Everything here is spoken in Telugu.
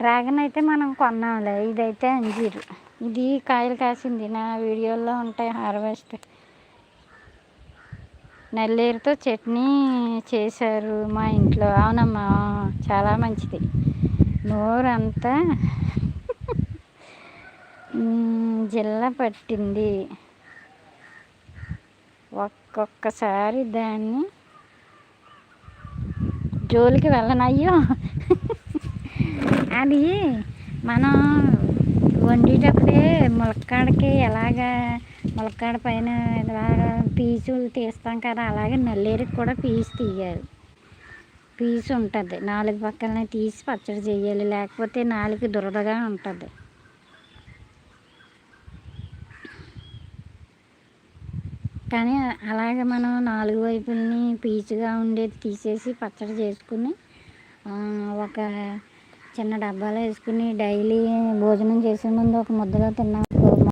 డ్రాగన్ అయితే మనం కొన్నాంలే, ఇదైతే అంజీరు. ఇది కాయలు కాసింది, నా వీడియోలో ఉంటాయి హార్వెస్ట్. నల్లేరుతో చట్నీ చేశారు మా ఇంట్లో. అవునమ్మా, చాలా మంచిది. నోరంతా జిల్ల పట్టింది. ఒక్కొక్కసారి దాన్ని జోలికి వెళ్ళను. అయ్యో అది మనం వండేటప్పుడే ములక్కాడకి ఎలాగా ములక్కాడ పైన ఎలాగా పీచు తీస్తాం కదా, అలాగే నల్లేరికి కూడా పీచు తీయాలి. పీచు ఉంటుంది, 4 పక్కలనే తీసి పచ్చడి చేయాలి, లేకపోతే నాలుగు దురదగా ఉంటుంది. కానీ అలాగే మనం 4 వైపుల్ని పీచుగా ఉండేది తీసేసి పచ్చడి చేసుకుని ఒక చిన్న డబ్బాలో వేసుకుని డైలీ భోజనం చేసే ముందు ఒక ముద్దలో తిన్నాం.